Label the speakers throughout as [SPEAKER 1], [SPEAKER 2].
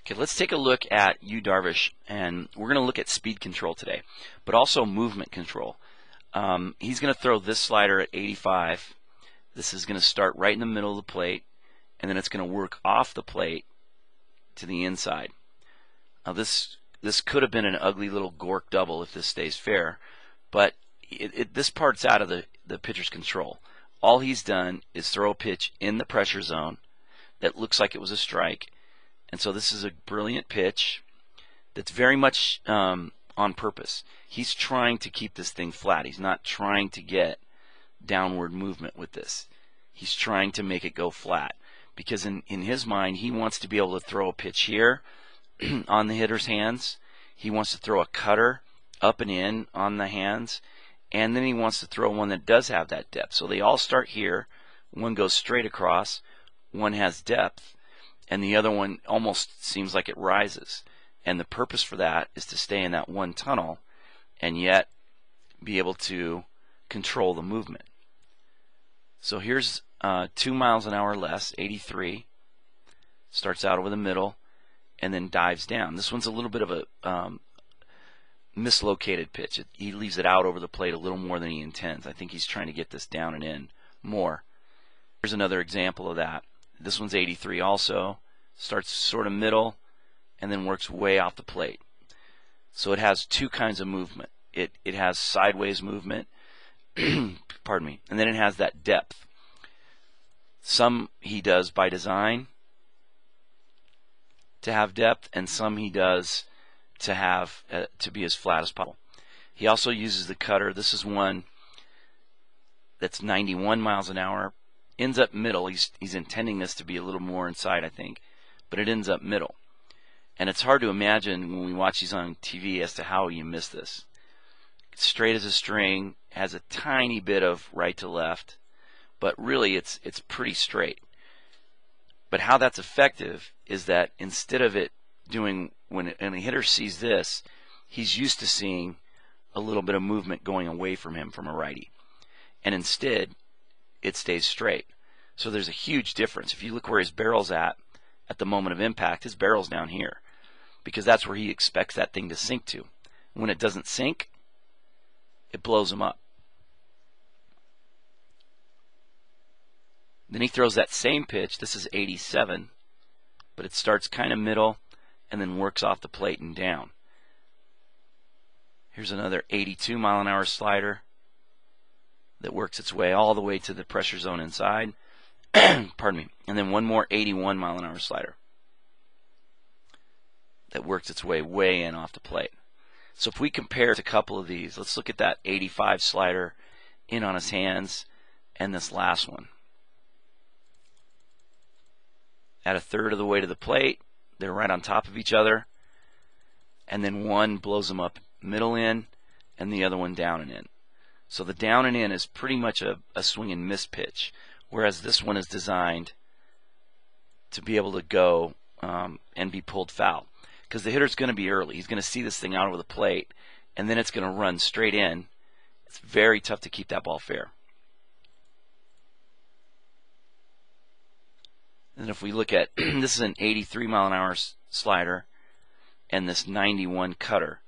[SPEAKER 1] Okay, let's take a look at Darvish, and we're going to look at speed control today, but also movement control. He's going to throw this slider at 85. This is going to start right in the middle of the plate, and then it's going to work off the plate to the inside. Now this could have been an ugly little Gork double if this stays fair, but this part's out of the pitcher's control. All he's done is throw a pitch in the pressure zone that looks like it was a strike. And so this is a brilliant pitch that's very much on purpose. He's trying to keep this thing flat. He's not trying to get downward movement with this. He's trying to make it go flat because in his mind he wants to be able to throw a pitch here on the hitter's hands. He wants to throw a cutter up and in on the hands, and then he wants to throw one that does have that depth. So they all start here. One goes straight across, one has depth, and the other one almost seems like it rises. And the purpose for that is to stay in that one tunnel and yet be able to control the movement. So here's 2 miles an hour less, 83. Starts out over the middle and then dives down. This one's a little bit of a mislocated pitch. He leaves it out over the plate a little more than he intends. I think he's trying to get this down and in more. Here's another example of that. This one's 83 also. Starts sort of middle and then works way off the plate. So it has two kinds of movement. It has sideways movement, pardon me, and then it has that depth. Some he does by design to have depth, and some he does to have to be as flat as possible. He also uses the cutter. This is one that's 91 miles an hour. Ends up middle. He's intending this to be a little more inside, I think, but it ends up middle. And it's hard to imagine when we watch these on TV as to how you miss this. It's straight as a string, has a tiny bit of right to left, but really it's pretty straight. But how that's effective is that instead of it doing, when a hitter sees this, he's used to seeing a little bit of movement going away from him from a righty. And instead, it stays straight. So there's a huge difference. If you look where his barrel's at the moment of impact, his barrel's down here because that's where he expects that thing to sink to. When it doesn't sink, it blows him up. Then he throws that same pitch. This is 87, but it starts kind of middle and then works off the plate and down. Here's another 82 mile an hour slider that works its way all the way to the pressure zone inside. Pardon me. And then one more 81 mile an hour slider that works its way in off the plate. So if we compare a couple of these, let's look at that 85 slider in on his hands and this last one. At a third of the way to the plate, they're right on top of each other, and then one blows them up middle in and the other one down and in. So the down and in is pretty much a swing and miss pitch, whereas this one is designed to be able to go and be pulled foul. Because the hitter's going to be early. He's going to see this thing out over the plate, and then it's going to run straight in. It's very tough to keep that ball fair. And if we look at, this is an 83 mile an hour slider and this 91 cutter.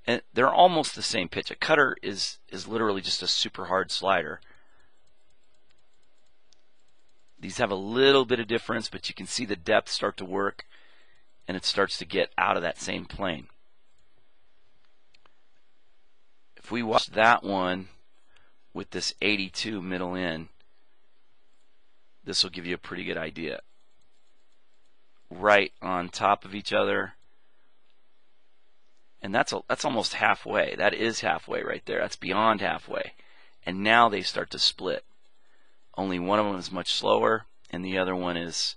[SPEAKER 1] And they're almost the same pitch. A cutter is literally just a super hard slider. These have a little bit of difference, but you can see the depth start to work, and it starts to get out of that same plane. If we watch that one with this 82 middle in, this will give you a pretty good idea. Right on top of each other. And that's almost halfway. That is halfway right there. That's beyond halfway. And now they start to split. Only one of them is much slower, and the other one is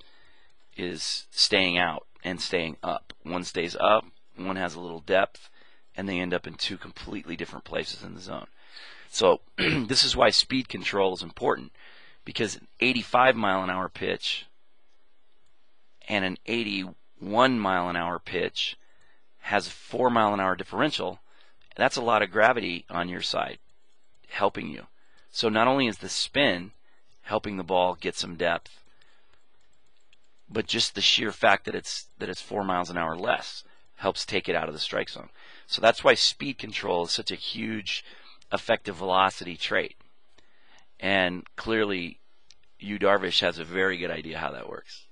[SPEAKER 1] staying out and staying up. One stays up, one has a little depth, and they end up in two completely different places in the zone. So this is why speed control is important, because an 85 mile an hour pitch and an 81 mile an hour pitch has a 4 mile an hour differential. That's a lot of gravity on your side helping you. So not only is the spin helping the ball get some depth, but just the sheer fact that it's 4 miles an hour less helps take it out of the strike zone. So that's why speed control is such a huge effective velocity trait. And clearly, Darvish has a very good idea how that works.